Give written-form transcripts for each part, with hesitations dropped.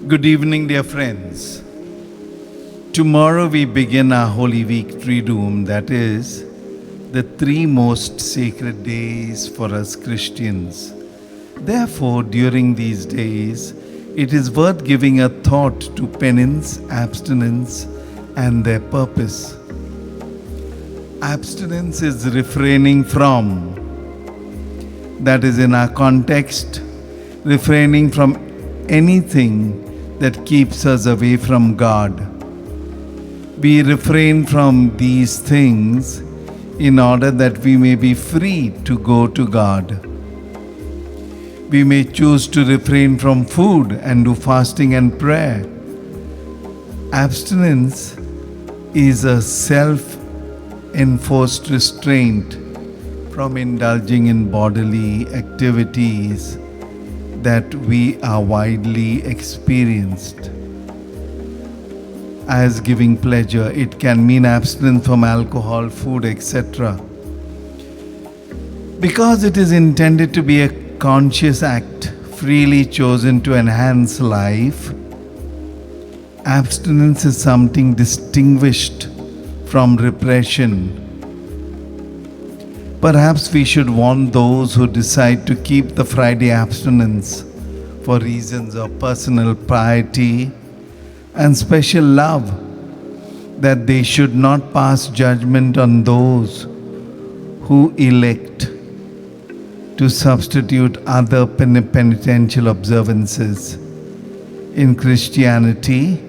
Good evening, dear friends. Tomorrow we begin our Holy Week Triduum, that is, the three most sacred days for us Christians. Therefore, during these days, it is worth giving a thought to penance, abstinence, and their purpose. Abstinence is refraining from, that is, in our context, refraining from anything that keeps us away from God. We refrain from these things in order that we may be free to go to God. We may choose to refrain from food and do fasting and prayer. Abstinence is a self-enforced restraint from indulging in bodily activities that we are widely experienced as giving pleasure. It can mean abstinence from alcohol, food, etc. Because it is intended to be a conscious act, freely chosen to enhance life, abstinence is something distinguished from repression. Perhaps we should warn those who decide to keep the Friday abstinence for reasons of personal piety and special love, that they should not pass judgment on those who elect to substitute other penitential observances. In Christianity,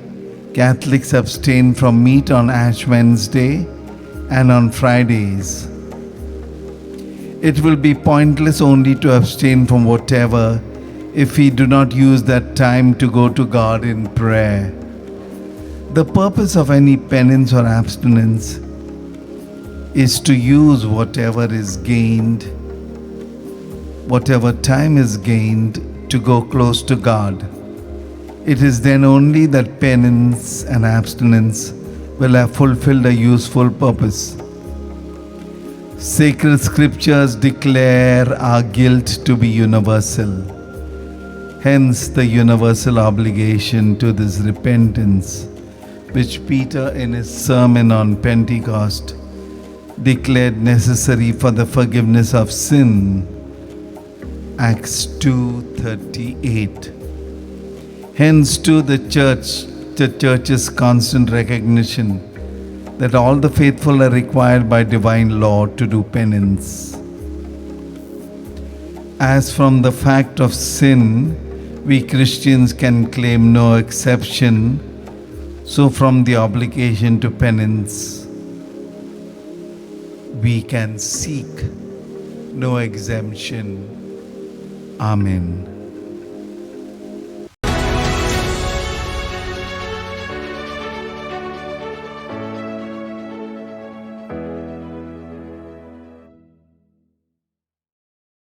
Catholics abstain from meat on Ash Wednesday and on Fridays. It will be pointless only to abstain from whatever if we do not use that time to go to God in prayer. The purpose of any penance or abstinence is to use whatever is gained, whatever time is gained, to go close to God. It is then only that penance and abstinence will have fulfilled a useful purpose. Sacred scriptures declare our guilt to be universal. Hence the universal obligation to this repentance, which Peter in his sermon on Pentecost declared necessary for the forgiveness of sin. Acts 2:38. Hence too the church's constant recognition that all the faithful are required by divine law to do penance. As from the fact of sin, we Christians can claim no exception, so from the obligation to penance, we can seek no exemption. Amen.